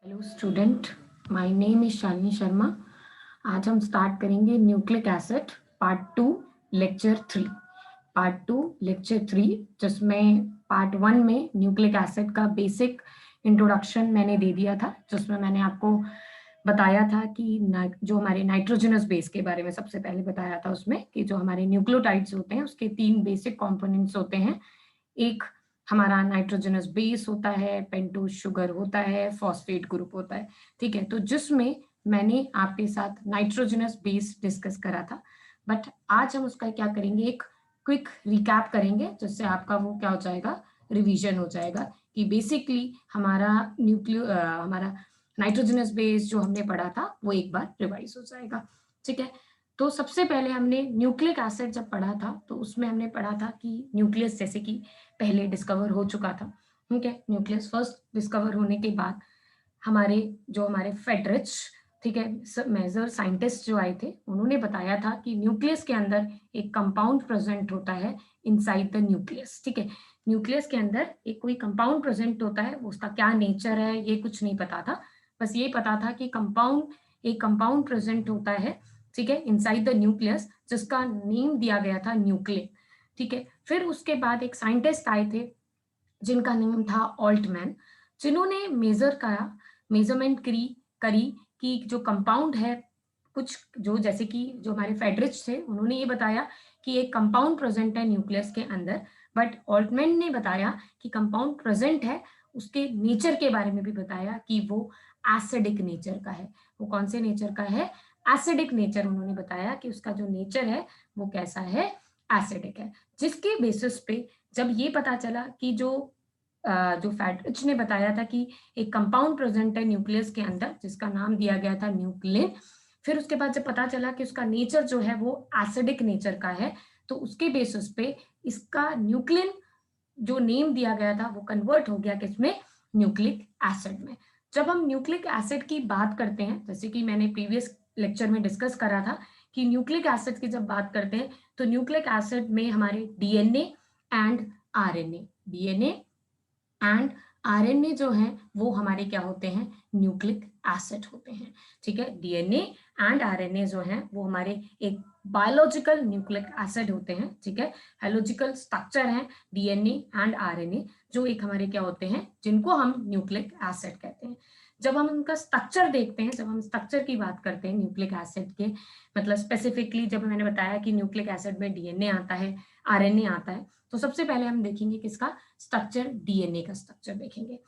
Hello student, my name is Shalini Sharma. आज हम start करेंगे nucleic acid part 2 lecture 3। Part 2 lecture 3 जिसमें पार्ट 1 में न्यूक्लिक एसिड का बेसिक इंट्रोडक्शन मैंने दे दिया था, जिसमें मैंने आपको बताया था कि जो हमारे नाइट्रोजनस बेस के बारे में सबसे पहले बताया था, उसमें कि जो हमारे न्यूक्लियोटाइड्स होते हैं उसके 3 बेसिक कंपोनेंट्स होते हैं। एक हमारा नाइट्रोजनस बेस होता है, पेंटोज शुगर होता है, फॉस्फेट ग्रुप होता है। ठीक है, तो जिसमें मैंने आपके साथ नाइट्रोजनस बेस डिस्कस करा था, बट आज हम उसका क्या करेंगे, एक क्विक रिकैप करेंगे, जिससे आपका वो क्या हो जाएगा, रिवीजन हो जाएगा कि बेसिकली हमारा नाइट्रोजनस बेस जो हमने पढ़ा था वो एक बार रिवाइज हो जाएगा। ठीक है, तो सबसे पहले हमने न्यूक्लिक एसिड जब पढ़ा था तो उसमें हमने पढ़ा था कि न्यूक्लियस जैसे कि पहले डिस्कवर हो चुका था। ठीक है, न्यूक्लियस फर्स्ट डिस्कवर होने के बाद हमारे फेडरिच, ठीक है, मेजर साइंटिस्ट जो आए थे, उन्होंने बताया था कि न्यूक्लियस के अंदर एक कंपाउंड प्रेजेंट होता है इनसाइड द न्यूक्लियस। ठीक है, न्यूक्लियस के अंदर एक कोई कंपाउंड प्रेजेंट होता है, उसका क्या नेचर है ये कुछ नहीं पता था, बस ये पता था कि एक कंपाउंड प्रेजेंट होता है, ठीक है, इनसाइड द न्यूक्लियस, जिसका नेम दिया गया था न्यूक्लिन। ठीक है, फिर उसके बाद एक साइंटिस्ट आए थे जिनका नेम था ऑल्टमैन, जिन्होंने मेजरमेंट करी कि जो कंपाउंड है, कुछ जो जैसे कि जो हमारे फेडरिच थे, उन्होंने ये बताया कि एक कंपाउंड प्रेजेंट है न्यूक्लियस के अंदर, बट ऑल्टमैन ने बताया कि कंपाउंड प्रेजेंट है, उसके नेचर के बारे में भी बताया कि वो एसिडिक नेचर का है। वो कौन से नेचर का है? Acidic nature. उन्होंने बताया कि उसका जो नेचर है वो कैसा है, एसिडिक है। जिसके बेसिस पे जब ये पता चला कि जो फैडरिच ने बताया था कि एक कंपाउंड प्रेजेंट है न्यूक्लियस के अंदर जिसका नाम दिया गया था न्यूक्लिन, फिर उसके बाद जब पता चला कि उसका नेचर जो है वो एसिडिक नेचर का है, तो उसके बेसिस पे इसका न्यूक्लिन जो नेम दिया गया था वो कन्वर्ट हो गया किसमें, न्यूक्लिक एसिड में। जब हम न्यूक्लिक एसिड की बात करते हैं, जैसे कि मैंने प्रीवियस लेक्चर में डिस्कस करा था कि न्यूक्लिक एसिड की जब बात करते हैं तो न्यूक्लिक एसिड में हमारे DNA and DNA and RNA जो है वो हमारे क्या होते हैं, न्यूक्लिक एसिड होते हैं। ठीक है, डीएनए एंड आरएनए जो है वो हमारे एक बायोलॉजिकल न्यूक्लिक एसिड होते हैं। ठीक है, हेलोजिकल स्ट्रक्चर है डीएनए एंड आरएनए, जो एक हमारे क्या होते हैं, जिनको हम न्यूक्लिक एसिड कहते हैं। जब हम उनका स्ट्रक्चर देखते हैं, जब हम स्ट्रक्चर की बात करते हैं न्यूक्लिक एसिड के, मतलब स्पेसिफिकली जब मैंने बताया कि न्यूक्लिक एसिड में डीएनए आता है, आरएनए आता है, तो सबसे पहले हम देखेंगे किसका स्ट्रक्चर, डीएनए का स्ट्रक्चर देखेंगे।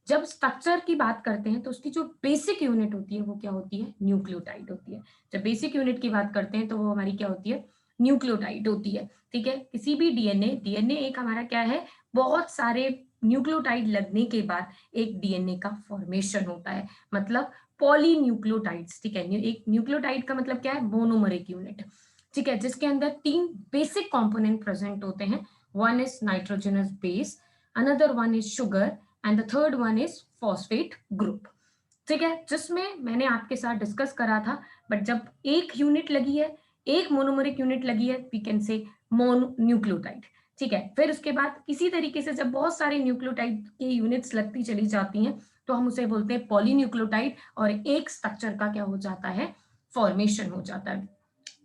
जब स्ट्रक्चर की बात करते हैं तो उसकी जो बेसिक यूनिट होती है वो क्या होती है, न्यूक्लियोटाइड होती है। जब बेसिक यूनिट की बात करते हैं तो वो हमारी क्या होती है, न्यूक्लियोटाइड होती है। ठीक है, किसी भी डीएनए एक हमारा क्या है, बहुत सारे न्यूक्लियोटाइड लगने के बाद एक डीएनए का फॉर्मेशन होता है, मतलब पॉलीन्यूक्लियोटाइड्स। ठीक है, एक न्यूक्लियोटाइड का मतलब क्या है, मोनोमरिक यूनिट। ठीक है, जिसके अंदर 3 बेसिक कंपोनेंट प्रेजेंट होते हैं। One is nitrogenous base, another one is sugar, and the third one is phosphate group. ठीक है, जिसमें मैंने आपके साथ डिस्कस करा था, बट जब एक यूनिट लगी है, एक मोनोमरिक यूनिट लगी है, we can say mono nucleotide. ठीक है, फिर उसके बाद इसी तरीके से जब बहुत सारे न्यूक्लियोटाइड की यूनिट्स लगती चली जाती हैं तो हम उसे बोलते हैं पॉलीन्यूक्लियोटाइड, और एक स्ट्रक्चर का क्या हो जाता है, फॉर्मेशन हो जाता है।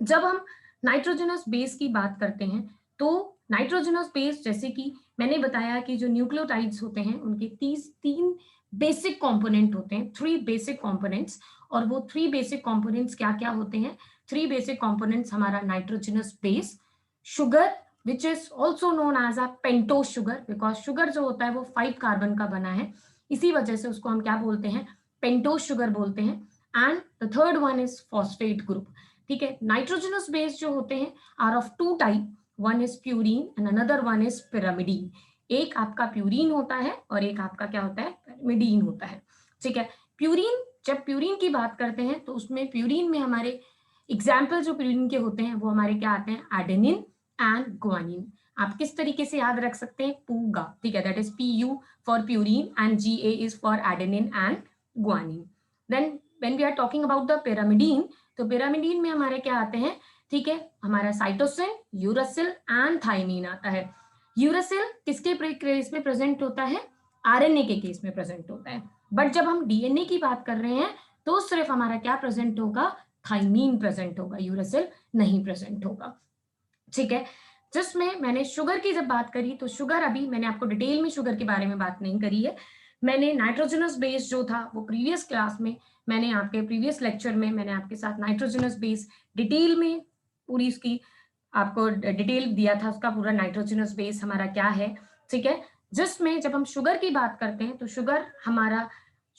जब हम नाइट्रोजनस बेस की बात करते हैं तो नाइट्रोजनस बेस, जैसे कि मैंने बताया कि जो न्यूक्लियोटाइड्स होते हैं उनके 3 बेसिक कंपोनेंट होते हैं, 3 बेसिक कंपोनेंट्स। और वो 3 बेसिक कंपोनेंट्स क्या क्या होते हैं, 3 बेसिक कंपोनेंट्स हमारा nitrogenous base, sugar which is also known as a pentose sugar, because sugar जो होता है वो 5 कार्बन का बना है, इसी वजह से उसको हम क्या बोलते हैं, पेंटोज शुगर बोलते हैं। And the third one is phosphate group. ठीक है, नाइट्रोजनस बेस जो होते हैं are of 2 type, one is purine and another one is pyrimidine. एक आपका प्यूरिन होता है और एक आपका क्या होता है, पिरामिडीन होता है। ठीक है, प्यूरिन, जब प्यूरिन की बात करते हैं तो उसमें प्यूरिन में हमारे एग्जाम्पल जो प्यूरिन के होते हैं वो हमारे क्या आते हैं, एडेनिन एंड ग्वानिन। आप किस तरीके से याद रख सकते हैं, पूगा। ठीक है, that is PU for purine and GA is for adenine and guanine. Then when we are talking about the pyrimidine, तो पिरामिडीन में हमारे क्या आते हैं, ठीक है, हमारा साइटोसिन, यूरासिल एंड थाइमीन आता है। यूरासिल किसके केस में प्रेजेंट होता है, आरएनए के केस में प्रेजेंट होता है। बट जब हम डीएनए की बात कर रहे हैं तो सिर्फ हमारा क्या प्रेजेंट होगा, थाइमीन प्रेजेंट होगा, यूरेसिल नहीं प्रेजेंट होगा। ठीक है, जिसमें मैंने शुगर की जब बात करी तो शुगर, अभी मैंने आपको डिटेल में शुगर के बारे में बात नहीं करी है। मैंने नाइट्रोजनस बेस जो था वो प्रीवियस क्लास में, मैंने आपके प्रीवियस लेक्चर में मैंने आपके साथ नाइट्रोजनस बेस डिटेल में पूरी उसकी आपको डिटेल दिया था, उसका पूरा नाइट्रोजनस बेस हमारा क्या है। ठीक है, जिसमें जब हम शुगर की बात करते हैं तो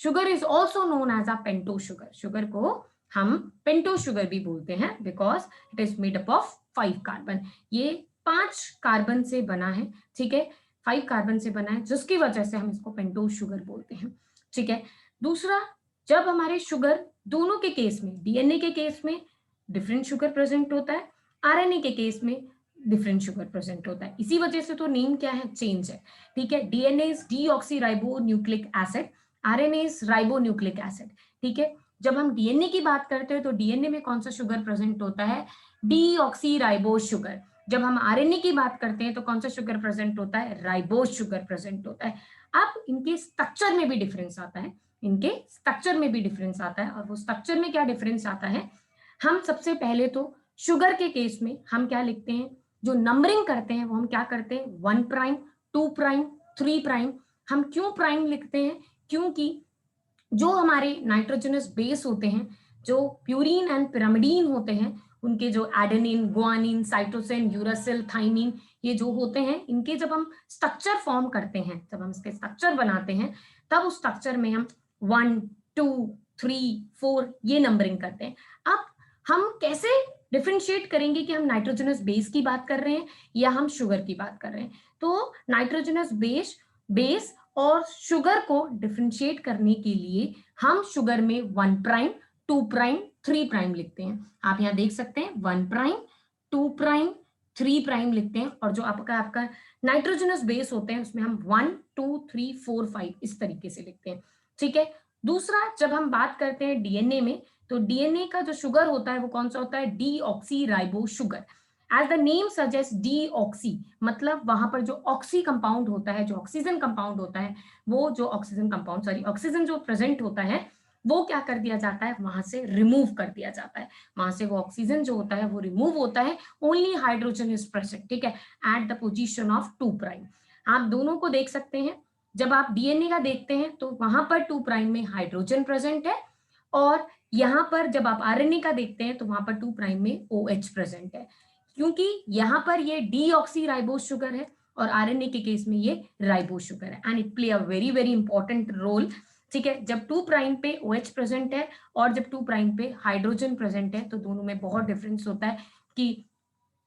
sugar is also known as a pento sugar. Sugar को हम पेंटो शुगर भी बोलते हैं because it is made up of 5 carbon. ये 5 कार्बन से बना है। ठीक है, 5 कार्बन से बना है, जिसकी वजह से हम इसको पेंटोज शुगर बोलते हैं। ठीक है, दूसरा, जब हमारे शुगर दोनों के केस में, डीएनए के केस में डिफरेंट शुगर प्रेजेंट होता है, आरएनए के केस में डिफरेंट शुगर प्रेजेंट होता है। इसी वजह से तो नेम क्या है, चेंज है। ठीक है, DNA is deoxyribo nucleic acid, RNA is ribo nucleic acid. ठीक है, जब हम डीएनए की बात करते हैं तो डीएनए में कौन सा शुगर प्रेजेंट होता है, डीऑक्सीराइबोज शुगर। जब हम आरएनए की बात करते हैं तो कौन सा शुगर प्रेजेंट होता है, राइबोज शुगर प्रेजेंट होता है। अब इनके स्ट्रक्चर में भी डिफरेंस आता है, इनके स्ट्रक्चर में भी डिफरेंस आता है। और वो स्ट्रक्चर में क्या डिफरेंस आता है, हम सबसे पहले तो शुगर के केस में हम क्या लिखते हैं, जो नंबरिंग करते हैं वो हम क्या करते हैं, 1 प्राइम, 2 प्राइम, 3 प्राइम। हम क्यों प्राइम लिखते हैं, क्योंकि जो हमारे नाइट्रोजनस बेस होते हैं, जो प्यूरीन एंड पिरामिडीन होते हैं, उनके जो adenine, guanine, cytosine, uracil, thymine, ये जो होते हैं, इनके जब हम स्ट्रक्चर फॉर्म करते हैं, जब हम इसके स्ट्रक्चर बनाते हैं, तब उस स्ट्रक्चर में हम 1, 2, 3, 4 ये नंबरिंग करते हैं। अब हम कैसे डिफ्रेंशिएट करेंगे कि हम नाइट्रोजनस बेस की बात कर रहे हैं या हम शुगर की बात कर रहे हैं। तो नाइट्रोजनस बेस और शुगर को डिफरेंशिएट करने के लिए हम शुगर में 1 प्राइम, 2 प्राइम, 3 प्राइम लिखते हैं। आप यहां देख सकते हैं 1 प्राइम, 2 प्राइम, 3 प्राइम लिखते हैं। और जो आपका नाइट्रोजनस बेस होते हैं उसमें हम 1, 2, 3, 4, 5 इस तरीके से लिखते हैं। ठीक है, दूसरा, जब हम बात करते हैं डीएनए में, तो डीएनए का जो शुगर होता है वो कौन सा होता है, deoxyribo sugar. As the name suggest, deoxy मतलब वहां पर जो ऑक्सी कंपाउंड होता है, जो ऑक्सीजन कंपाउंड होता है, वो जो ऑक्सीजन जो प्रेजेंट होता है वो क्या कर दिया जाता है, वहां से रिमूव कर दिया जाता है। वहां से वो ऑक्सीजन जो होता है वो रिमूव होता है, ओनली हाइड्रोजन इज प्रेजेंट। ठीक है, at the position of 2 prime. आप दोनों को देख सकते हैं, जब आप डीएनए का देखते हैं तो वहां पर 2 प्राइम में हाइड्रोजन प्रेजेंट है, और यहाँ पर जब आप आरएनए का देखते हैं तो वहां पर 2 प्राइम में OH प्रेजेंट है, क्योंकि यहाँ पर ये डीऑक्सीराइबोज शुगर है और आरएनए के केस में ये राइबोज शुगर है, and it play a very very important role. ठीक है, जब 2 प्राइम पे OH प्रेजेंट है और जब 2 प्राइम पे हाइड्रोजन प्रेजेंट है तो दोनों में बहुत डिफरेंस होता है कि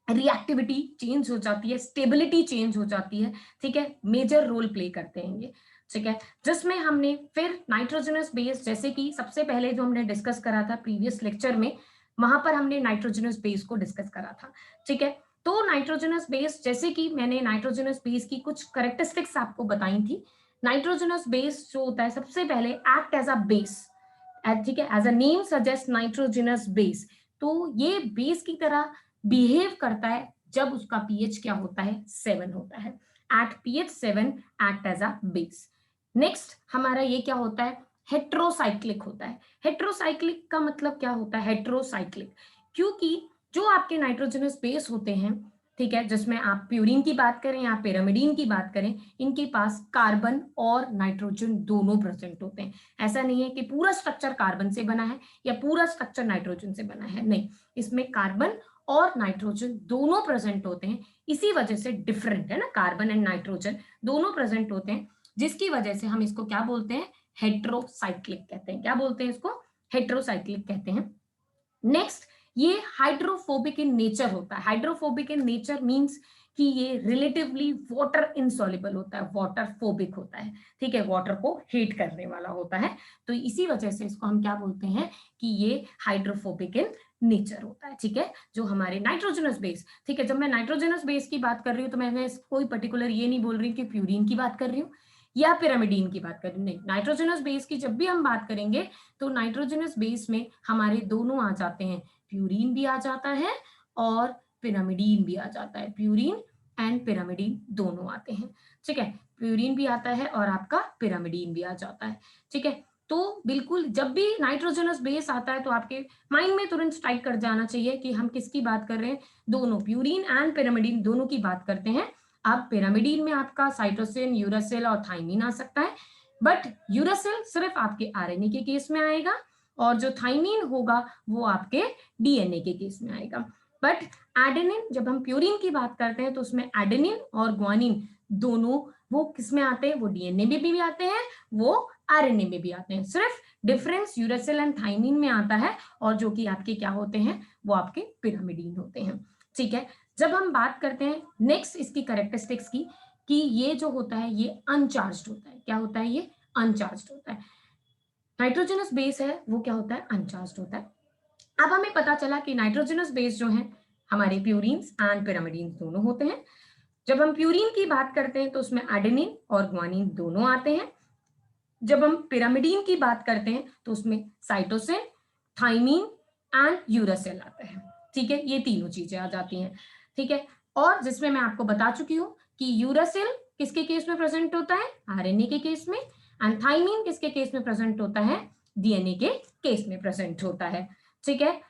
रिएक्टिविटी चेंज हो जाती है, स्टेबिलिटी चेंज हो जाती है। ठीक है, मेजर रोल प्ले करते हैं ये। ठीक है, जिसमें हमने फिर नाइट्रोजनस बेस, जैसे कि सबसे पहले जो हमने डिस्कस करा था प्रीवियस लेक्चर में, वहां पर हमने नाइट्रोजनस बेस को डिस्कस करा था। ठीक है, तो नाइट्रोजनस बेस, जैसे कि मैंने नाइट्रोजनस बेस की कुछ करेक्टरिस्टिक्स आपको बताई थी। नाइट्रोजनस बेस जो होता है, सबसे पहले एक्ट एज अ बेस, ठीक है, as a name suggest nitrogenous base. तो ये बेस की तरह बिहेव करता है जब उसका पीएच क्या होता है, 7 होता है। At pH 7 act as a base. Next हमारा ये क्या होता है, हेट्रोसाइक्लिक होता है। हेट्रोसाइक्लिक का मतलब क्या होता है, हेट्रोसाइक्लिक, क्योंकि जो आपके नाइट्रोजनस बेस होते हैं, ठीक है, जिसमें आप प्यूरीन की बात करें या पिरामिडीन की बात करें, इनके पास कार्बन और नाइट्रोजन दोनों प्रेजेंट होते हैं। ऐसा नहीं है कि पूरा स्ट्रक्चर कार्बन से बना है या पूरा स्ट्रक्चर नाइट्रोजन से बना है, नहीं, इसमें कार्बन और नाइट्रोजन दोनों प्रेजेंट होते हैं। इसी वजह से डिफरेंट है ना, कार्बन एंड नाइट्रोजन दोनों प्रेजेंट होते हैं, जिसकी वजह से हम इसको क्या बोलते हैं, हेट्रोसाइक्लिक कहते हैं। क्या बोलते हैं इसको, हेट्रोसाइक्लिक कहते हैं। नेक्स्ट, ये हाइड्रोफोबिक इन नेचर होता है। हाइड्रोफोबिक इन नेचर मींस कि ये रिलेटिवली वाटर इनसॉल्युबल होता है, वाटर फोबिक होता है। ठीक है, वाटर को हेट करने वाला होता है, तो इसी वजह से इसको हम क्या बोलते हैं कि ये हाइड्रोफोबिक इन नेचर होता है। ठीक है, जो हमारे नाइट्रोजनस बेस, ठीक है, जब मैं नाइट्रोजनस बेस की बात कर रही हूँ तो मैंने कोई पर्टिकुलर ये नहीं बोल रही कि प्यूरीन की बात कर रही हूँ या पिरामिडीन की बात कर रही हूँ, नहीं, नाइट्रोजनस बेस की जब भी हम बात करेंगे तो नाइट्रोजनस बेस में हमारे दोनों आ जाते हैं, प्यूरीन भी आ जाता है और पिरामिडीन भी आ जाता है, प्यूरीन एंड पिरामिडीन दोनों आते हैं। ठीक है, प्यूरिन भी आता है और आपका पिरामिडीन भी आ जाता है। ठीक है, तो बिल्कुल जब भी नाइट्रोजनस बेस आता है तो आपके माइंड में तुरंत स्ट्राइक कर जाना चाहिए कि हम किसकी बात कर रहे हैं, दोनों प्यूरिन एंड पिरामिडीन दोनों की बात करते हैं। अब पिरामिडीन में आपका साइटोसिन, यूरासिल और थाइमिन आ सकता है, बट यूरासिल सिर्फ आपके आरएनए के केस में आएगा और जो थाइमिन होगा वो आपके डीएनए के केस में आएगा। बट एडेनिन, जब हम प्यूरिन की बात करते हैं तो उसमें एडेनिन और ग्वानिन दोनों वो किस में आते हैं, वो डीएनए में भी आते हैं, वो आरएनए में भी आते हैं। सिर्फ डिफरेंस यूरासिल एंड थाइमिन में आता है और जो कि आपके क्या होते हैं, वो आपके पिरामिडीन होते हैं। ठीक है, जब हम बात करते हैं नेक्स्ट इसकी कैरेक्टरिस्टिक्स की, कि ये जो होता है ये अनचार्ज्ड होता है। क्या होता है, ये अनचार्ज्ड होता है। नाइट्रोजनस बेस है वो क्या होता है, अनचार्ज्ड होता है। अब हमें पता चला कि नाइट्रोजनस बेस जो है हमारे प्यूरिन्स एंड पिरामिडीन दोनों होते हैं। जब हम प्यूरिन की बात करते हैं तो उसमें एडेनिन और ग्वानिन दोनों आते हैं। जब हम पिरामिडीन की बात करते हैं तो उसमें साइटोसिन, थाइमिन एंड यूरासिल आता है। ठीक है, ये तीनों चीजें आ जाती हैं। ठीक है, और जिसमें मैं आपको बता चुकी हूं कि यूरासिल किसके केस में प्रेजेंट होता है, आरएनए के केस में, एंड थाइमिन किसके केस में प्रेजेंट होता है, डीएनए के केस में प्रेजेंट होता है। ठीक है,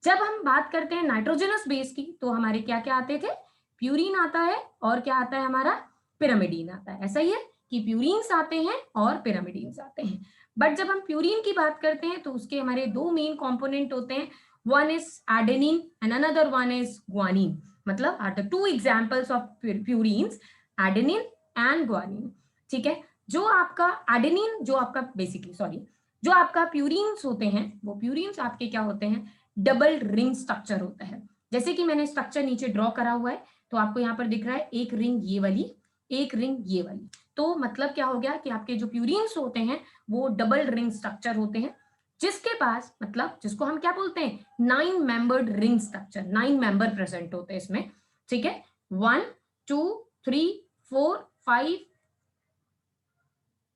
जब हम बात करते हैं नाइट्रोजनस बेस की तो हमारे क्या क्या आते थे, प्यूरिन आता है और क्या आता है हमारा, पिरामिडीन आता है। ऐसा ही है कि प्यूरिन्स आते हैं और पिरामिडीन्स आते हैं। बट जब हम प्यूरिन की बात करते हैं तो उसके हमारे दो मेन कंपोनेंट होते हैं, one is adenine and another one is guanine. मतलब are the two examples of purines, adenine and guanine. ठीक है, जो आपका एडेनिन, जो आपका बेसिकली सॉरी जो आपका प्यूरिन्स होते हैं वो प्यूरिन्स आपके क्या होते हैं, डबल रिंग स्ट्रक्चर होता है। जैसे कि मैंने स्ट्रक्चर नीचे ड्रॉ करा हुआ है तो आपको यहाँ पर दिख रहा है एक रिंग ये वाली, एक रिंग ये वाली। तो मतलब क्या हो गया कि आपके जो प्यूरिन्स होते हैं वो डबल रिंग स्ट्रक्चर होते हैं, जिसके पास मतलब जिसको हम क्या बोलते हैं, 9 membered ring structure, 9 member present होते हैं इसमें। ठीक है, 1 2 3 4 5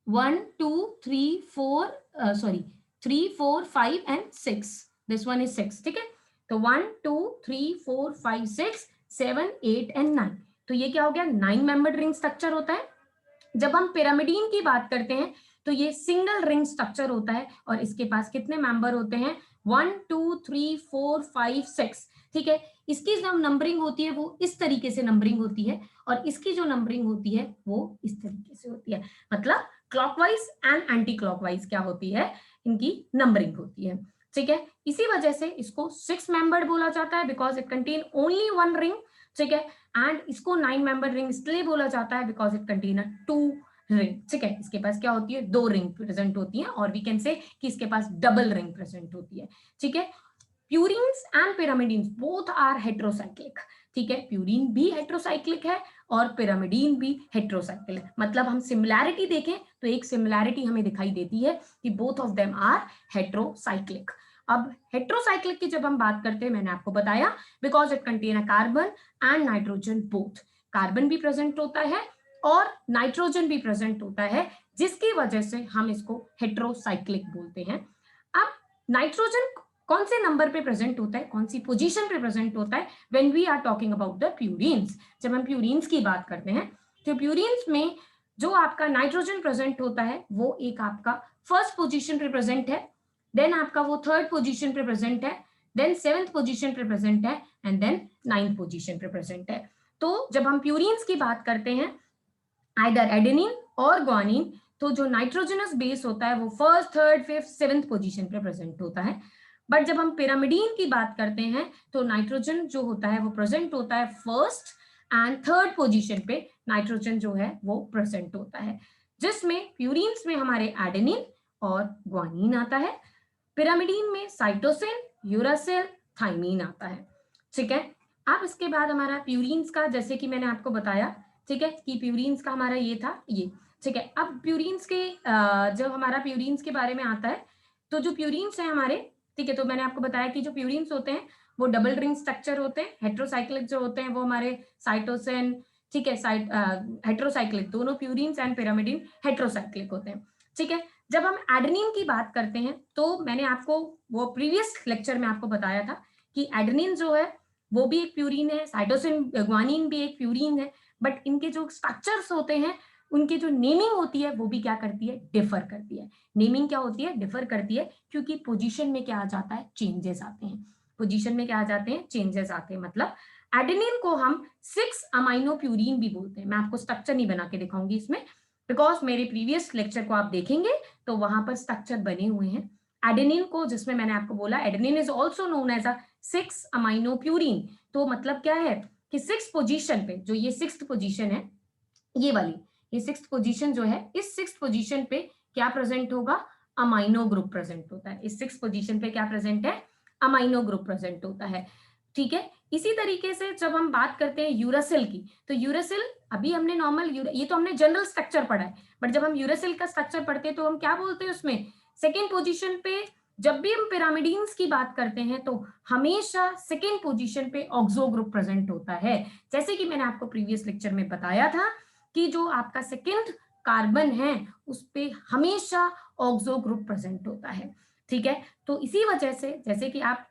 1 2 3 4 sorry 3 4 5 and 6, this one is 6। ठीक है, तो 1 2 3 4 5 6 7 8 एंड 9, तो ये क्या हो गया, 9 मेंबर्ड रिंग स्ट्रक्चर होता है। जब हम पिरामिडीन की बात करते हैं तो ये सिंगल रिंग स्ट्रक्चर होता है और इसके पास कितने मेंबर होते हैं, 1 2 3 4 5 6। ठीक है, इसकी जो नंबरिंग होती है वो इस तरीके से नंबरिंग होती है और इसकी जो नंबरिंग होती है वो इस तरीके से होती है। मतलब क्लॉकवाइज एंड एंटी क्लॉकवाइज क्या होती है, इनकी नंबरिंग होती है। ठीक है, इसी वजह से इसको 6 मेंबर्ड बोला जाता है because it contain only one ring. ठीक है, एंड इसको 9 मेंबर रिंग इसलिए बोला जाता है because it contain a 2 ring. ठीक है, इसके पास क्या होती है, 2 रिंग प्रेजेंट होती है और वी कैन से कि इसके पास डबल रिंग प्रेजेंट होती है। ठीक है, purines and pyrimidines both are heterocyclic. ठीक है, प्यूरिन भी हेट्रोसाइक्लिक है और पिरामिडीन भी हेट्रोसाइक्लिक है। मतलब हम सिमिलैरिटी देखें तो एक सिमिलैरिटी हमें दिखाई देती है कि both of them are heterocyclic. अब हेट्रोसाइक्लिक की जब हम बात करते हैं, मैंने आपको बताया because it contain a carbon and nitrogen both, carbon भी प्रेजेंट होता है और नाइट्रोजन भी प्रेजेंट होता है, जिसकी वजह से हम इसको हेट्रोसाइक्लिक बोलते हैं। अब नाइट्रोजन कौन से नंबर पे प्रेजेंट होता है, कौन सी पोजीशन पे प्रेजेंट होता है, when we are talking about the purines. जब हम प्यूरिन्स की बात करते हैं तो प्यूरिन्स में जो आपका नाइट्रोजन प्रेजेंट होता है वो एक आपका फर्स्ट पोजीशन पे प्रेजेंट है, देन आपका वो थर्ड पोजीशन पे प्रेजेंट है, देन 7th पोजीशन पे प्रेजेंट है एंड देन 9th पोजीशन पे प्रेजेंट है। तो जब हम प्यूरिन्स की बात करते हैं आइदर एडेनिन और ग्वानिन, तो जो नाइट्रोजनस बेस होता है वो first, third, fifth, 7th position पे प्रेजेंट होता है। बट जब हम पिरामिडीन की बात करते हैं तो नाइट्रोजन जो होता है वो प्रेजेंट होता है फर्स्ट एंड थर्ड पोजीशन पे, नाइट्रोजन जो है वो प्रेजेंट होता है, जिसमें प्यूरिन्स में हमारे एडेनिन और ग्वानिन आता है, पिरामिडीन में साइटोसिन, यूरासिल, थाइमिन आता है। ठीक है, अब इसके बाद हमारा प्यूरिन्स का, जैसे कि मैंने आपको बताया, ठीक है, कि प्यूरिन्स का हमारा ये था ये। ठीक है, अब प्यूरिन्स के जब हमारा प्यूरिन्स के बारे में आता है तो जो प्यूरिन्स है हमारे, ठीक है, तो मैंने आपको बताया कि जो प्यूरिन्स होते हैं वो डबल रिंग स्ट्रक्चर होते हैं, हेट्रोसाइक्लिक जो होते हैं वो हमारे साइटोसिन, ठीक है, हेट्रोसाइक्लिक, दोनों प्यूरिन्स एंड पिरामिडीन हेट्रोसाइक्लिक होते हैं। ठीक है, जब हम एडेनिन की बात करते हैं तो मैंने आपको वो प्रीवियस लेक्चर में आपको बताया था कि एडेनिन जो है वो भी एक प्यूरिन है, साइटोसिन, ग्वानिन भी एक प्यूरिन है, बट इनके जो स्ट्रक्चर्स होते हैं उनकी जो नेमिंग होती है वो भी क्या करती है, डिफर करती है। नेमिंग क्या होती है, डिफर करती है, क्योंकि पोजीशन में क्या आ जाता है, चेंजेस आते हैं। पोजीशन में क्या आ जाते हैं, चेंजेस आते हैं। मतलब एडेनिन को हम 6 अमाइनो प्यूरिन भी बोलते हैं। मैं आपको स्ट्रक्चर नहीं बना के दिखाऊंगी इसमें, बिकॉज मेरे प्रीवियस लेक्चर को आप देखेंगे तो वहां पर स्ट्रक्चर बने हुए हैं एडेनिन को, जिसमें मैंने आपको बोला adenine is also known as a 6 amino purine. तो मतलब क्या है कि 6 पोजीशन पे, जो ये 6th पोजीशन है, ये वाली, ये 6th पोजीशन जो है, इस 6th पोजीशन पे क्या प्रेजेंट होगा, अमाइनो ग्रुप प्रेजेंट होता है। इस 6th पोजीशन पे क्या प्रेजेंट है, अमाइनो ग्रुप प्रेजेंट होता है। ठीक है, इसी तरीके से जब हम बात करते हैं यूरासिल की, तो यूरासिल अभी हमने नॉर्मल, ये तो हमने जनरल स्ट्रक्चर पढ़ा है, बट जब हम यूरासिल का स्ट्रक्चर पढ़ते हैं तो हम क्या बोलते हैं उसमें, सेकेंड पोजीशन पे जब भी हम पिरामिडीन्स की बात करते हैं तो हमेशा सेकेंड पोजीशन पे ऑक्सो ग्रुप प्रेजेंट होता है। जैसे कि मैंने आपको प्रीवियस लेक्चर में बताया था कि जो आपका सेकेंड कार्बन है उस पे हमेशा ऑक्सो ग्रुप प्रेजेंट होता है। ठीक है, तो इसी वजह से जैसे कि आप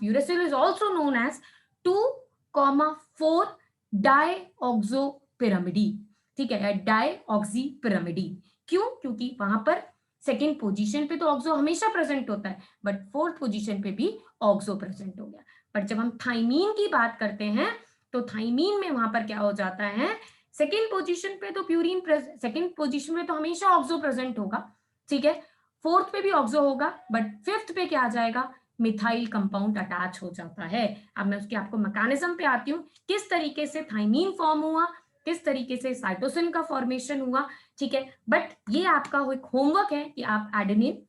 uracil is also known as 2,4 dioxo pyrimidine. ठीक है, डाईऑक्सी पिरामिडी। क्यों, क्योंकि वहां पर सेकेंड पोजीशन पे तो ऑक्सो हमेशा प्रेजेंट होता है, बट 4th पोजीशन पे भी ऑक्सो प्रेजेंट हो गया। बट जब हम थाइमीन की बात करते हैं तो थाइमीन में वहां पर क्या हो जाता है, सेकेंड पोजीशन पे तो प्यूरिन, सेकेंड पोजीशन पे तो हमेशा ऑक्सो प्रेजेंट होगा। ठीक है, 4th पे भी ऑक्सो होगा, बट 5th पे क्या आ जाएगा, मिथाइल कंपाउंड अटैच हो जाता है। अब मैं उसके आपको मैकेनिज्म पे आती हूँ, किस तरीके से थाइमीन फॉर्म हुआ, किस तरीके से साइटोसिन का फॉर्मेशन हुआ। ठीक है, बट ये आपका एक होमवर्क है कि आप adenine,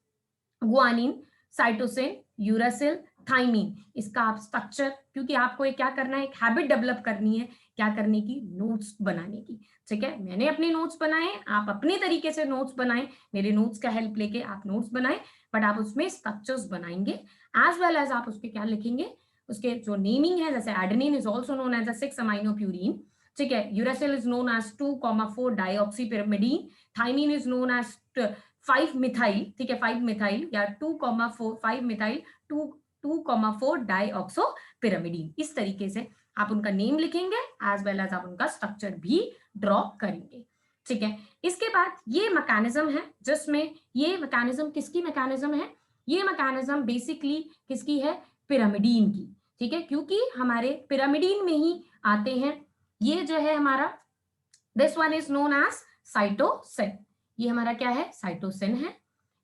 guanine, cytosine, uracil, thymine, इसका आप स्ट्रक्चर, क्योंकि आपको एक क्या करना है, एक हैबिट डेवलप करनी है, क्या करने की, नोट्स बनाने की। ठीक है, मैंने अपने नोट्स बनाए, आप अपने तरीके से नोट्स बनाएं, मेरे नोट्स का हेल्प लेके आप नोट्स बनाएं, बट आप उसमें स्ट्रक्चर्स बनाएंगे एज वेल एज आप उसके क्या लिखेंगे, उसके जो नेमिंग है, जैसे adenine is also known as a 6 amino purine. ठीक है, uracil is known as 2,4 dioxy pyrimidine, thymine is known as 5 methyl. ठीक है, 5 मिथाइल या 2,4 5 मिथाइल 2,4 डाईऑक्सो पिरामिडीन। इस तरीके से आप उनका नेम लिखेंगे एज वेल एज आप उनका स्ट्रक्चर भी ड्रॉ करेंगे। ठीक है, इसके बाद ये मैकेनिज्म है, जिसमें ये मैकेनिज्म किसकी मैकेनिज्म है, ये मैकेनिज्म बेसिकली किसकी है, पिरामिडीन की। ठीक है, क्योंकि हमारे पिरामिडीन में ही आते हैं। ये जो है हमारा, this one is known as cytosine. ये हमारा क्या है, साइटोसिन है।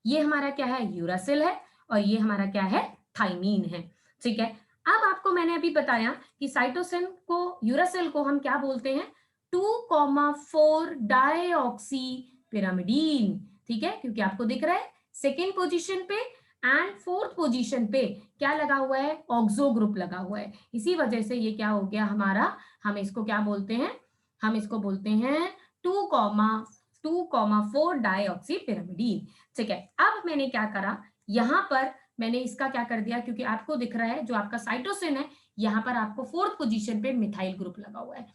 ये हमारा क्या है, यूरासिल है। और ये हमारा क्या है, थाइमीन है। ठीक है, अब आपको मैंने अभी बताया कि साइटोसिन को, यूरासिल को हम क्या बोलते हैं, 2,4 डाईऑक्सी पिरामिडीन। ठीक है, क्योंकि आपको दिख रहा है सेकेंड पोजीशन पे एंड 4th पोजीशन पे क्या लगा हुआ है, ऑक्सो ग्रुप लगा हुआ है। इसी वजह से ये क्या हो गया हमारा, हम इसको क्या बोलते हैं, हम इसको बोलते हैं 2,4 डाईऑक्सी पिरामिडीन। ठीक है, अब मैंने क्या करा, यहां पर मैंने इसका क्या कर दिया, क्योंकि आपको दिख रहा है जो आपका साइटोसिन है, यहां पर आपको 4th पोजीशन पे मिथाइल ग्रुप लगा हुआ है।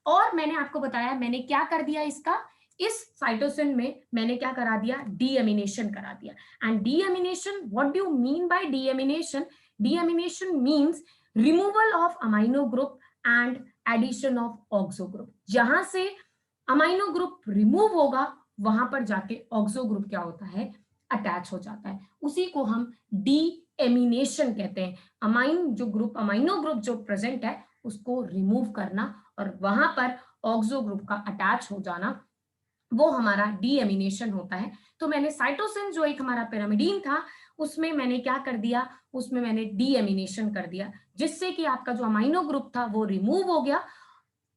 और मैंने आपको बताया मैंने क्या कर दिया, इसका, इस साइटोसिन में मैंने क्या करा दिया, डीएमिनेशन करा दिया। And deamination, what do you mean by deamination, deamination means removal of amino group and addition of oxo group. जहां से अमाइनो ग्रुप रिमूव होगा वहां पर जाके ऑक्सो ग्रुप क्या होता है, अटैच हो जाता है। उसी को हम डीएमिनेशन कहते हैं। अमाइनो ग्रुप जो प्रेजेंट है उसको रिमूव करना और वहां पर ऑक्सो ग्रुप का अटैच हो जाना, वो हमारा डीएमिनेशन होता है। तो मैंने साइटोसिन जो एक हमारा पिरामिडीन था उसमें मैंने क्या कर दिया, उसमें मैंने डीएमिनेशन कर दिया, जिससे कि आपका जो अमाइनो ग्रुप था वो रिमूव हो गया।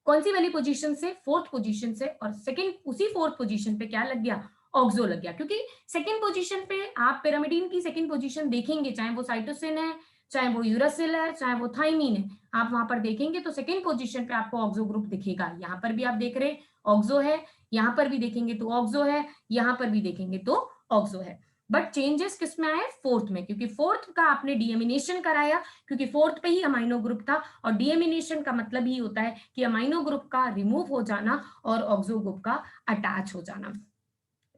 कौन सी वाली पोजीशन से, 4th पोजीशन से। और सेकंड, उसी 4th पोजीशन पे क्या लग गया, ऑक्सो लग गया। क्योंकि सेकंड पोजीशन पे आप पिरामिडीन की सेकंड पोजीशन देखेंगे, चाहे वो साइटोसिन है, चाहे वो यूरासिल है, चाहे वो थाइमीन है, आप वहां पर देखेंगे तो सेकंड पोजीशन पे आपको ऑक्सो ग्रुप दिखेगा। यहाँ पर भी आप देख रहे ऑक्सो है, यहाँ पर भी देखेंगे तो ऑक्सो है, यहाँ पर भी देखेंगे तो ऑक्सो है। बट चेंजेस किसमें आए, 4th में, क्योंकि 4th का आपने डीएमिनेशन कराया, क्योंकि 4th पे ही अमाइनो ग्रुप था। और डीएमिनेशन का मतलब ही होता है कि अमाइनो ग्रुप का रिमूव हो जाना और ऑक्सो ग्रुप का अटैच हो जाना।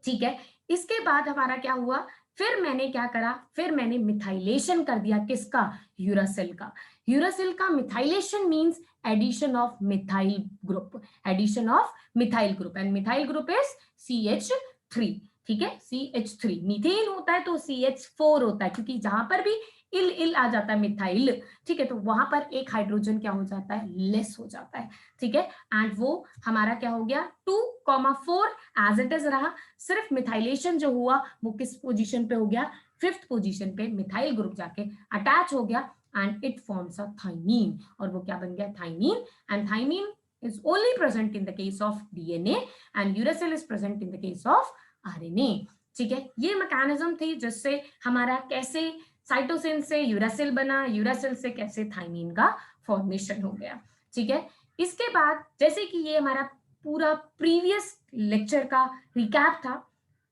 ठीक है, इसके बाद हमारा क्या हुआ, फिर मैंने क्या करा, फिर मैंने मिथाइलेशन कर दिया, किसका, यूरासिल का। यूरासिल का methylation means addition of methyl group, addition of methyl group, and methyl group is CH3. ठीक है, CH3 मीथेन होता है तो CH4 होता है, क्योंकि जहां पर भी इल इल आ जाता है मिथाइल, ठीक है, तो वहां पर एक हाइड्रोजन क्या हो जाता है, लेस हो जाता है, ठीक है, एंड वो हमारा क्या हो गया 2,4 एज इट इज रहा, सिर्फ मिथाइलेशन जो हुआ वो किस पोजीशन पे हो गया, 5th पोजीशन पे मिथाइल ग्रुप जाके अटैच हो गया and it forms a thymine, और वो क्या बन गया, thymine, and thymine is only present in the case of DNA and uracil is present in the case of RNA. ठीक है, ये मैकेनिज्म थी जिससे हमारा कैसे साइटोसिन से यूरासिल बना, यूरासिल से कैसे थाइमीन का फॉर्मेशन हो गया, ठीक है। इसके बाद जैसे कि ये हमारा पूरा प्रीवियस लेक्चर का रिकैप था,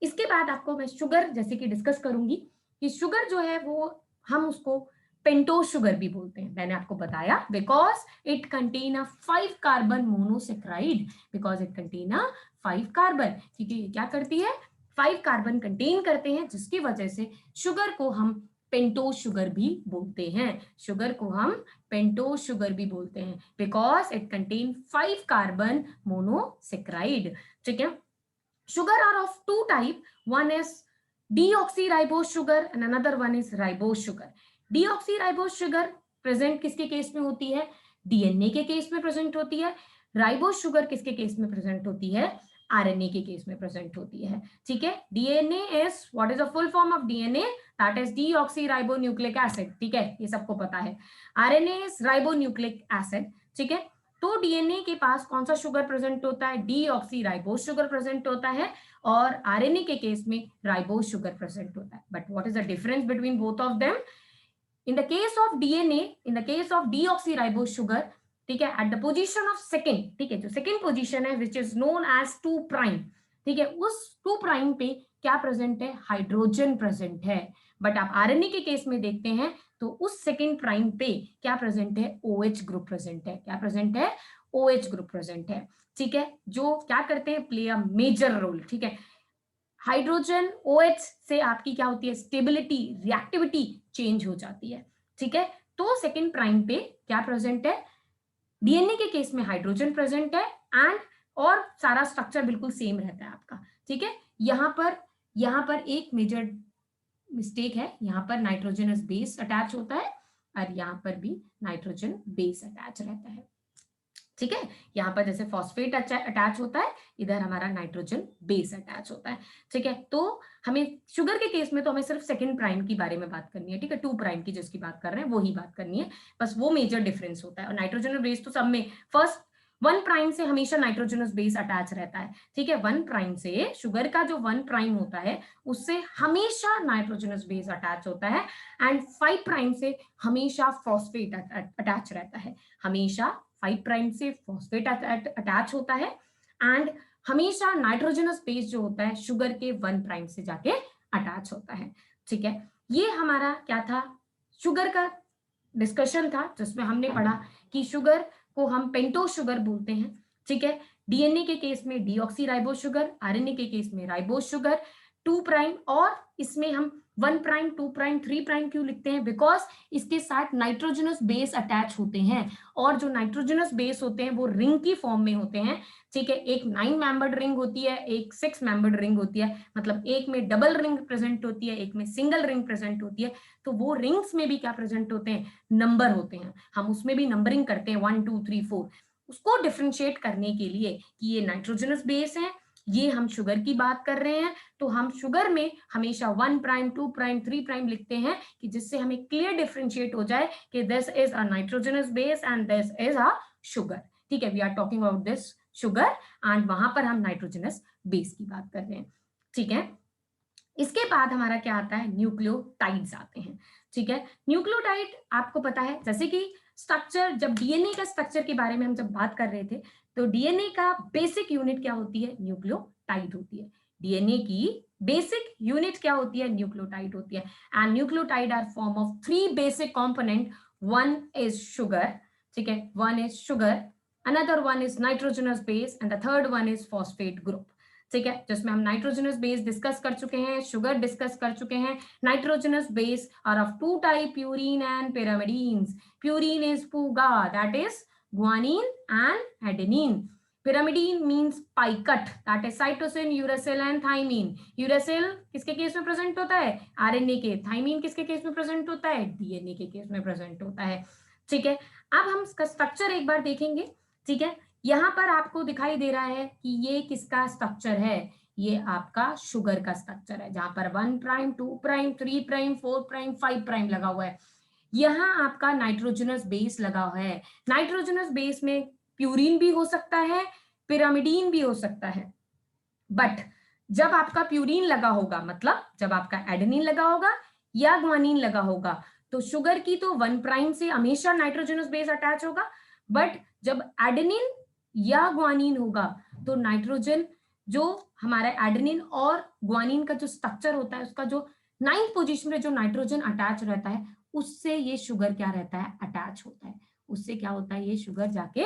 इसके बाद आपको मैं शुगर जैसे कि डिस्कस करूंगी कि शुगर जो है वो हम उसको पेंटोज शुगर भी बोलते हैं, मैंने आपको बताया, because it contain a 5 carbon monosaccharide, because it contain a 5 carbon, क्योंकि ये क्या करती है, 5 कार्बन कंटेन करते हैं, जिसकी वजह से शुगर को हम पेंटोज शुगर भी बोलते हैं, शुगर को हम पेंटोज शुगर भी बोलते हैं, because it contain 5 carbon monosaccharide, ठीक है। Sugar are of two type, one is deoxyribose sugar and another one is ribose sugar. Deoxyribose sugar present किसके केस में होती है, डीएनए के केस में प्रेजेंट होती है, राइबोस शुगर किसके केस में प्रेजेंट होती है, आरएनए के केस में प्रेजेंट होती है, ठीक है। DNA is what is the full form of DNA, that is deoxyribonucleic acid, ठीक है, ये सबको पता है। आरएनए इज राइबोन्यूक्लिक एसिड, ठीक है। तो डीएनए के पास कौन सा शुगर प्रेजेंट होता है, डीऑक्सीराइबोस शुगर प्रेजेंट होता है, और आरएनए के केस में राइबोस शुगर प्रेजेंट होता है। But what is the difference between both of them, in the case of DNA, in the case of deoxyribose sugar, ठीक है, at the position of second, ठीक है, जो सेकंड पोजीशन है which is known as 2 prime, ठीक है, उस 2 prime पे क्या प्रेजेंट है, हाइड्रोजन प्रेजेंट है। बट आप आरएनए के केस में देखते हैं तो उस सेकंड प्राइम पे क्या प्रेजेंट है, OH ग्रुप प्रेजेंट है, क्या प्रेजेंट है, OH ग्रुप प्रेजेंट है, ठीक है, जो क्या करते हैं, प्ले अ मेजर रोल, ठीक है। हाइड्रोजन OH से आपकी क्या होती है, स्टेबिलिटी, रिएक्टिविटी चेंज हो जाती है, ठीक है। तो सेकंड प्राइम पे क्या प्रेजेंट है, डीएनए के केस में हाइड्रोजन प्रेजेंट है एंड और सारा स्ट्रक्चर बिल्कुल सेम रहता है आपका, ठीक है। यहाँ पर एक मेजर मिस्टेक है, यहाँ पर नाइट्रोजनस बेस अटैच होता है और यहाँ पर भी नाइट्रोजन बेस अटैच रहता है, ठीक है। यहाँ पर जैसे फॉस्फेट अटैच होता है, इधर हमारा नाइट्रोजन बेस अटैच होता है, ठीक है। तो हमें शुगर के केस में तो हमें सिर्फ सेकंड प्राइम की बारे में बात करनी है, ठीक है, 2 प्राइम की जिसकी बात कर रहे हैं वही बात करनी है, बस वो मेजर डिफरेंस होता है। और नाइट्रोजन बेस तो सब में फर्स्ट 1 प्राइम से हमेशा नाइट्रोजनस बेस अटैच रहता है, ठीक है। 1 प्राइम से शुगर का जो 1 प्राइम होता है उससे हमेशा नाइट्रोजनस बेस अटैच होता है, एंड 5 प्राइम से हमेशा फॉस्फेट अटैच रहता है, हमेशा 5 प्राइम से फॉस्फेट अटैच होता है, एंड हमेशा नाइट्रोजनस बेस जो होता है शुगर के 1 प्राइम से जाके अटैच होता है, ठीक है। ये हमारा क्या था, शुगर का डिस्कशन था, जिसमें हमने पढ़ा कि शुगर को हम पेंटोज शुगर बोलते हैं, ठीक है। डीएनए के केस में डीऑक्सीराइबोस शुगर, आरएनए के केस में राइबोस शुगर, 2 प्राइम, और इसमें हम 1 प्राइम, 2 प्राइम, 3 प्राइम क्यों लिखते हैं, बिकॉज इसके साथ नाइट्रोजनस बेस अटैच होते हैं, और जो नाइट्रोजनस बेस होते हैं वो रिंग की फॉर्म में होते हैं, ठीक है। एक 9 मेंबर्ड रिंग होती है, एक 6 मेंबर्ड रिंग होती है, मतलब एक में डबल रिंग प्रेजेंट होती है, एक में सिंगल रिंग प्रेजेंट होती है। तो वो रिंग्स में भी क्या प्रेजेंट होते हैं, नंबर होते हैं, हम उसमें भी नंबरिंग करते हैं 1 2 3 4, उसको डिफरेंशिएट करने के लिए कि ये नाइट्रोजनस बेस है, ये हम शुगर की बात कर रहे हैं, तो हम शुगर में हमेशा 1 प्राइम, 2 प्राइम, 3 प्राइम लिखते हैं, कि जिससे हमें क्लियर डिफरेंशिएट हो जाए कि this is a nitrogenous base and this is a sugar, ठीक है। We are talking about this sugar and वहां पर हम नाइट्रोजनस बेस की बात कर रहे हैं, ठीक है। इसके बाद हमारा क्या आता है, न्यूक्लियोटाइड्स आते हैं, ठीक है। न्यूक्लियोटाइड आपको पता है, जैसे कि स्ट्रक्चर, जब डीएनए का स्ट्रक्चर के बारे में हम जब बात कर रहे थे, तो डीएनए का बेसिक यूनिट क्या होती है, न्यूक्लियोटाइड होती है। डीएनए की बेसिक यूनिट क्या होती है, न्यूक्लियोटाइड होती है, and nucleotide are form of 3 basic component, one is sugar, ठीक है, one is sugar, another one is nitrogenous base and the third one is phosphate group, ठीक है, जिसमें हम नाइट्रोजनस बेस डिस्कस कर चुके हैं, शुगर डिस्कस कर चुके हैं। Nitrogenous base are of 2 type, purine and pyrimidines. Purine is PUGA, that is guanine and adenine. Pyrimidine means picot, that is cytosine, uracil and thymine. Uracil किसके case में present होता है? आरएनए के. Thiamine किसके case में present होता है? DNA के केस में प्रेजेंट होता है. ठीक है, अब हम इसका स्ट्रक्चर एक बार देखेंगे. ठीक है, यहाँ पर आपको दिखाई दे रहा है कि ये किसका स्ट्रक्चर है? ये आपका शुगर का स्ट्रक्चर है, जहां पर 1 prime 2 prime 3 prime 4 prime 5 prime लगा हुआ है. यहाँ आपका नाइट्रोजनस बेस लगा हुआ है. नाइट्रोजनस बेस में प्यूरिन भी हो सकता है, पिरामिडीन भी हो सकता है. बट जब आपका प्यूरिन लगा होगा, मतलब जब आपका एडेनिन लगा होगा या ग्वानिन लगा होगा, तो शुगर की तो 1 प्राइम से हमेशा नाइट्रोजनस बेस अटैच होगा. बट जब एडेनिन या ग्वानिन होगा तो नाइट्रोजन, जो हमारा एडेनिन और ग्वानिन का जो स्ट्रक्चर होता है, उसका जो 9th पोजीशन पे जो नाइट्रोजन अटैच रहता है, उससे ये शुगर क्या रहता है? अटैच होता है. उससे क्या होता है? ये शुगर जाके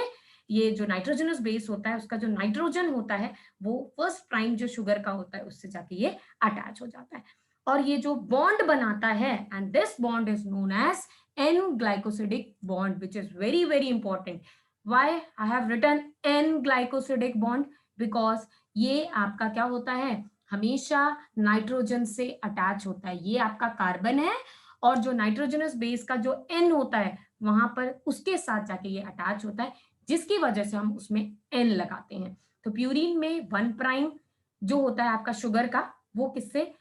ये जो नाइट्रोजनस बेस होता है, उसका जो नाइट्रोजन होता है, वो फर्स्ट प्राइम जो शुगर का होता है, उससे जाके ये अटैच हो जाता है. और ये जो बॉन्ड बनाता है, and this bond is known as an glycosidic bond, which is very very important. Why I have written an glycosidic bond? Because ये आपका क्या होता है? हमेशा नाइट्रोजन से अटैच होता है. ये आपका कार्बन है, और जो नाइट्रोजनस बेस का जो एन होता है, वहां पर उसके साथ जाके ये अटैच होता है, जिसकी वजह से हम उसमें एन लगाते हैं. तो प्यूरिन में 1 प्राइम जो होता है आपका शुगर का, वो किससे,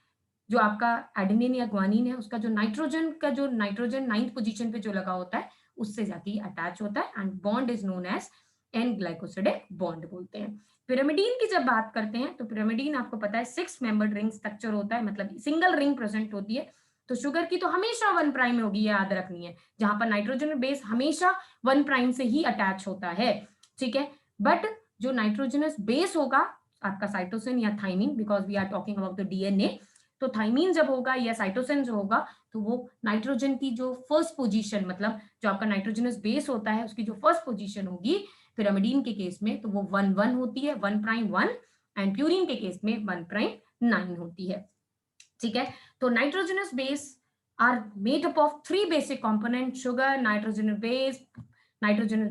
जो आपका एडेनिन या ग्वानिन है, उसका जो नाइट्रोजन का जो नाइट्रोजन 9th पोजीशन पे जो लगा होता है, उससे जाके अटैच होता है, and bond is known as an glycosidic bond बोलते हैं. पिरामिडीन की जब बात करते हैं, तो पिरामिडीन आपको पता है 6 मेंबर्ड रिंग स्ट्रक्चर होता है, मतलब सिंगल रिंग प्रेजेंट होती है. तो शुगर की तो हमेशा 1 प्राइम होगी, ये याद रखनी है, जहां पर नाइट्रोजन बेस हमेशा 1 प्राइम से ही अटैच होता है. ठीक है, बट जो नाइट्रोजनस बेस होगा आपका साइटोसिन या thymine, because we are talking about the DNA, तो थाइमिन जब होगा या साइटोसिन जो होगा, तो वो नाइट्रोजन की जो फर्स्ट पोजीशन, मतलब जो आपका नाइट्रोजनस बेस होता है, उसकी जो फर्स्ट पोजीशन होगी पिरामिडीन के केस में, तो वो 1 1 होती है, 1 प्राइम 1, एंड प्यूरिन के केस में 1 प्राइम 9 होती है. ठीक है, तो nitrogenous base are made up of 3 basic component: sugar, nitrogenous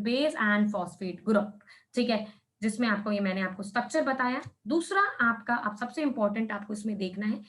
base and phosphate group. ठीक है, जिसमें आपको ये मैंने आपको स्ट्रक्चर बताया. दूसरा आपका, आप सबसे इंपॉर्टेंट आपको इसमें देखना है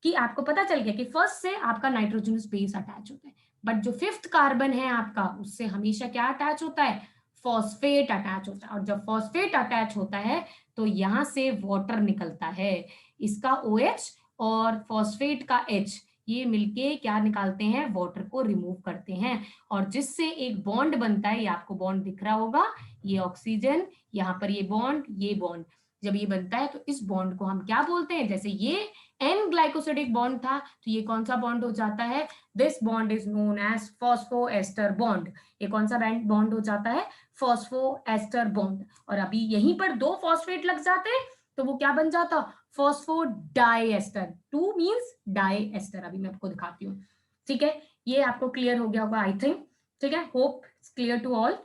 कि आपको पता चल गया कि फर्स्ट से आपका नाइट्रोजनस बेस अटैच होता है, बट जो 5th कार्बन है आपका, उससे हमेशा क्या अटैच होता है? फॉस्फेट अटैच होता है. और जब फॉस्फेट अटैच होता है, तो यहां से वाटर निकलता है. इसका OH और फॉस्फेट का H, ये मिलके क्या निकालते हैं? वाटर को रिमूव करते हैं, और जिससे एक बॉन्ड बनता है. ये आपको बॉन्ड दिख रहा होगा, ये ऑक्सीजन, यहाँ पर ये बॉन्ड, जब ये बनता है, तो इस बॉन्ड को हम क्या बोलते हैं? जैसे ये एन ग्लाइकोसिडिक बॉन्ड था, तो ये कौन सा बॉन्ड हो जाता है? This bond is known as phosphoester bond. ये कौन सा बॉन्ड हो जाता है? Phosphoester bond. और अभी यहीं पर 2 फॉस्फेट लग जाते हैं, तो वो क्या बन जाता? फॉस्फोडाइएस्टर. 2 means diester. अभी मैं आपको दिखाती हूँ. ठीक है, ये आपको क्लियर हो गया होगा आई थिंक. ठीक है, होप क्लियर टू ऑल.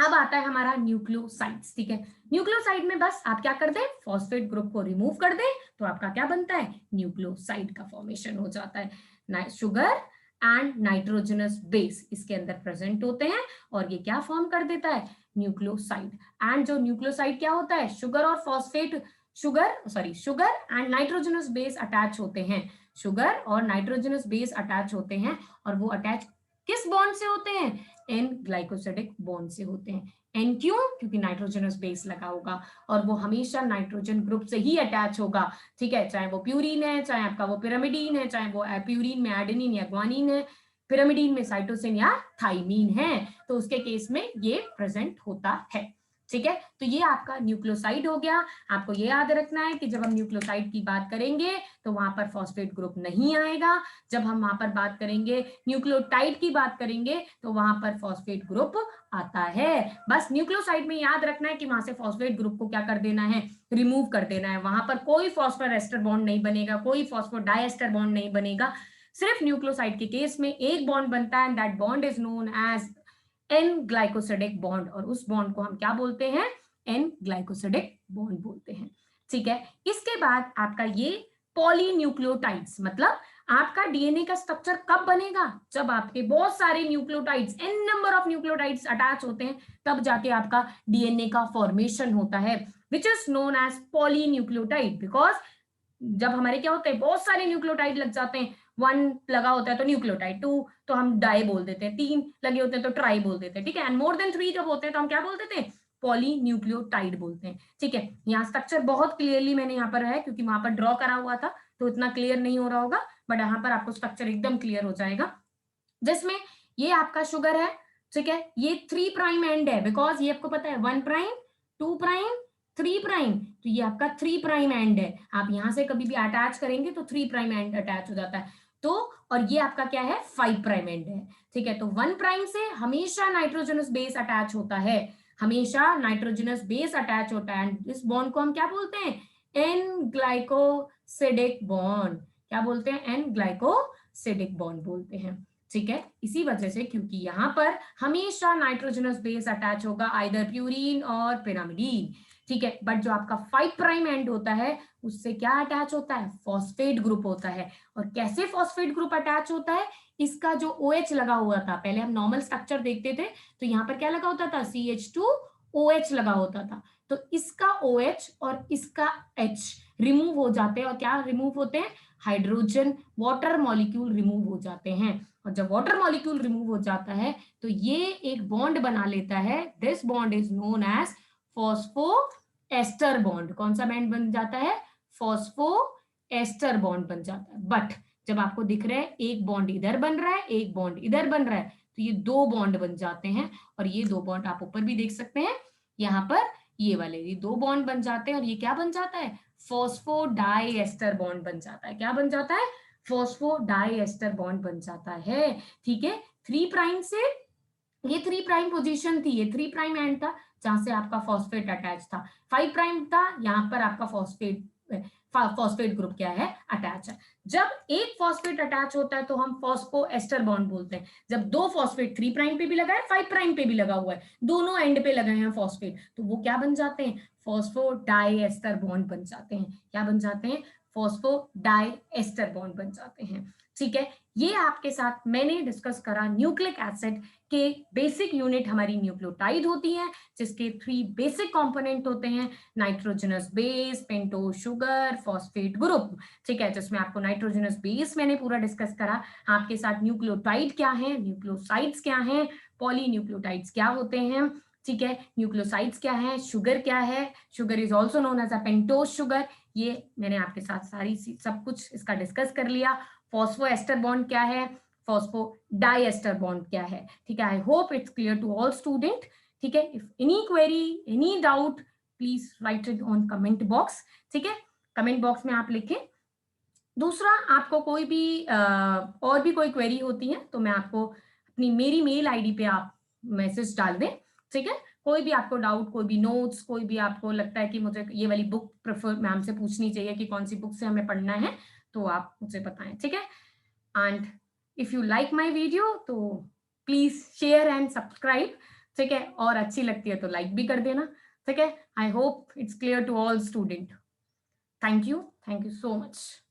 अब आता है हमारा न्यूक्लियोसाइड्स. ठीक है, न्यूक्लियोसाइड में बस आप क्या कर दें? फॉस्फेट ग्रुप को रिमूव कर दें, तो आपका क्या बनता है? न्यूक्लियोसाइड का फॉर्मेशन हो जाता है. शुगर एंड नाइट्रोजनस बेस इसके अंदर प्रेजेंट होते हैं, और ये क्या फॉर्म कर देता है? न्यूक्लियोसाइड. एंड जो न्यूक्लियोसाइड क्या होता है? शुगर और phosphate, sugar and nitrogenous base attach होते हैं. शुगर और नाइट्रोजनस बेस अटैच होते हैं, और वो अटैच किस बॉन्ड से होते हैं? एन ग्लाइकोसिडिक बॉन्ड से होते हैं. एन क्यों? क्योंकि नाइट्रोजनस बेस लगा होगा, और वो हमेशा नाइट्रोजन ग्रुप से ही अटैच होगा. ठीक है, चाहे वो प्यूरिन है, चाहे आपका वो पिरामिडीन है, चाहे वो प्यूरिन में एडेनिन या ग्वानिन है, पिरामिडीन में साइटोसिन या थाइमीन है, तो उसके केस में ये प्रेजेंट होता है. ठीक है, तो ये आपका न्यूक्लियोसाइड हो गया. आपको ये याद रखना है कि जब हम न्यूक्लियोसाइड की बात करेंगे, तो वहां पर फॉस्फेट ग्रुप नहीं आएगा. जब हम वहां पर बात करेंगे, न्यूक्लियोटाइड की बात करेंगे, तो वहां पर फॉस्फेट ग्रुप आता है. बस न्यूक्लियोसाइड में याद रखना है कि वहां से फॉस्फेट ग्रुप को क्या कर देना है? रिमूव कर देना है. वहां पर कोई फॉस्फोर एस्टर बॉन्ड नहीं बनेगा, कोई फॉस्फोडाइएस्टर बॉन्ड नहीं बनेगा. सिर्फ न्यूक्लियोसाइड के केस में एक बॉन्ड बनता है, and that bond is known as an glycosidic bond, और उस बॉन्ड को हम क्या बोलते हैं? एन ग्लाइकोसिडिक बॉन्ड बोलते हैं. ठीक है, इसके बाद आपका ये पॉलीन्यूक्लियोटाइड्स, मतलब आपका डीएनए का स्ट्रक्चर कब बनेगा, जब आपके बहुत सारे nucleotides, an number of nucleotides attach होते हैं, तब जाके आपका डीएनए का फॉर्मेशन होता है, which is known as polynucleotide. Because जब हमारे क्या होते हैं, बहुत सारे न्यूक्लियोटाइड लग जाते हैं, 1 लगा होता है तो न्यूक्लियोटाइड, 2 तो हम डाई बोल देते हैं, 3 लगे होते हैं तो ट्राई बोल देते हैं, ठीक है, एंड मोर देन 3 जब होते हैं तो हम क्या बोल देते हैं, पॉलीन्यूक्लियोटाइड बोलते हैं, ठीक है। यहाँ स्ट्रक्चर बहुत क्लियरली मैंने यहाँ पर है, क्योंकि वहां पर ड्रॉ करा हुआ था तो इतना क्लियर नहीं हो रहा होगा, बट यहाँ पर आपको स्ट्रक्चर एकदम क्लियर हो जाएगा, जिसमें ये आपका शुगर है, ठीक है, ये 3 प्राइम एंड है, बिकॉज ये आपको पता है 1 प्राइम, 2 प्राइम, 3 प्राइम, तो ये आपका 3 प्राइम एंड है। आप यहां से कभी भी अटैच करेंगे तो 3 प्राइम एंड अटैच हो जाता है, तो और ये आपका क्या है, 5 प्राइम एंड है, ठीक है। तो 1 प्राइम से हमेशा नाइट्रोजनस बेस अटैच होता है, हमेशा नाइट्रोजनस बेस अटैच होता है, एंड इस बॉन्ड को हम क्या बोलते हैं, एन ग्लाइकोसिडिक बॉन्ड, क्या बोलते हैं, एन ग्लाइकोसिडिक बॉन्ड बोलते हैं, ठीक है। इसी वजह से, क्योंकि यहाँ पर हमेशा नाइट्रोजनस बेस अटैच होगा, आइदर प्यूरिन और पिरामिडीन, ठीक है। बट जो आपका 5 प्राइम एंड होता है उससे क्या अटैच होता है, फॉस्फेट ग्रुप होता है। और कैसे फॉस्फेट ग्रुप अटैच होता है, इसका जो OH लगा हुआ था, पहले हम नॉर्मल स्ट्रक्चर देखते थे तो यहाँ पर क्या लगा होता था, CH2OH लगा होता था, तो इसका OH और इसका H रिमूव हो जाते हैं, और क्या रिमूव होते हैं, हाइड्रोजन वाटर मॉलिक्यूल रिमूव हो जाते हैं, और जब वाटर मॉलिक्यूल रिमूव हो जाता है तो ये एक बॉन्ड बना लेता है, this bond is known as phospho ester bond. कौन सा बॉन्ड बन जाता है, फॉस्फो एस्टर बॉन्ड बन जाता है। बट जब आपको दिख रहा है एक बॉन्ड इधर बन रहा है, एक बॉन्ड इधर बन रहा है, तो ये 2 बॉन्ड बन जाते हैं, और ये 2 बॉन्ड आप ऊपर भी देख सकते हैं, यहाँ पर ये वाले, ये 2 बॉन्ड बन जाते हैं, और ये क्या बन जाता है, फॉस्फो डाई एस्टर बॉन्ड बन जाता है, क्या बन जाता है, फॉस्फो डाई एस्टर बॉन्ड बन जाता है, ठीक है। 3 प्राइम से, ये 3 प्राइम पोजीशन थी, ये 3 प्राइम एंड था जहां से आपका फॉस्फेट अटैच था, 5 प्राइम था, यहाँ पर आपका फॉस्फेट ग्रुप क्या है, अटैच है। जब एक फॉस्फेट अटैच होता है तो हम फॉस्फो एस्टर बॉन्ड बोलते हैं। जब 2 फॉस्फेट 3 प्राइम पे भी लगा है, 5 प्राइम पे भी लगा हुआ है, दोनों एंड पे लगे हैं फॉस्फेट, तो वो क्या बन जाते हैं, फॉस्फो डाई एस्टर बॉन्ड बन जाते हैं, क्या बन जाते हैं, फॉस्फो डाई एस्टर बॉन्ड बन जाते हैं, ठीक है। ये आपके साथ मैंने डिस्कस करा न्यूक्लिक एसिड के बेसिक यूनिट, हमारी न्यूक्लियोटाइड होती है, जिसके 3 बेसिक कंपोनेंट होते हैं, nitrogenous base, pentose sugar, phosphate group, ठीक है, जिसमें आपको नाइट्रोजनस बेस मैंने पूरा डिस्कस करा, आपके साथ न्यूक्लियोटाइड क्या है, न्यूक्लियोसाइड्स क्या है, पॉलीन्यूक्लियोटाइड्स क्या होते हैं, ठीक है, न्यूक्लियोसाइड्स क्या है, शुगर क्या है, sugar is also known as a pentose sugar, ये मैंने आपके साथ सारी सब कुछ इसका डिस्कस कर लिया। फॉस्फो एस्टर बॉन्ड क्या है, फॉस्फो डाई एस्टर बॉन्ड क्या है, ठीक है। I hope it's clear to all student, ठीक है। If any query, any doubt, please write it on comment box, ठीक है, कमेंट बॉक्स में आप लिखें। दूसरा, आपको कोई भी और भी कोई क्वेरी होती है तो मैं आपको अपनी मेरी मेल आईडी पे आप मैसेज डाल दें, ठीक है। कोई भी आपको डाउट, कोई भी नोट्स, कोई भी आपको लगता है कि मुझे ये वाली बुक प्रेफर मैम से पूछनी चाहिए कि कौन सी बुक से हमें पढ़ना है, तो आप मुझे बताएं, ठीक है। And if you like my video तो प्लीज शेयर एंड सब्सक्राइब, ठीक है, और अच्छी लगती है तो लाइक भी कर देना, ठीक है। I hope it's clear to all student. Thank you so much.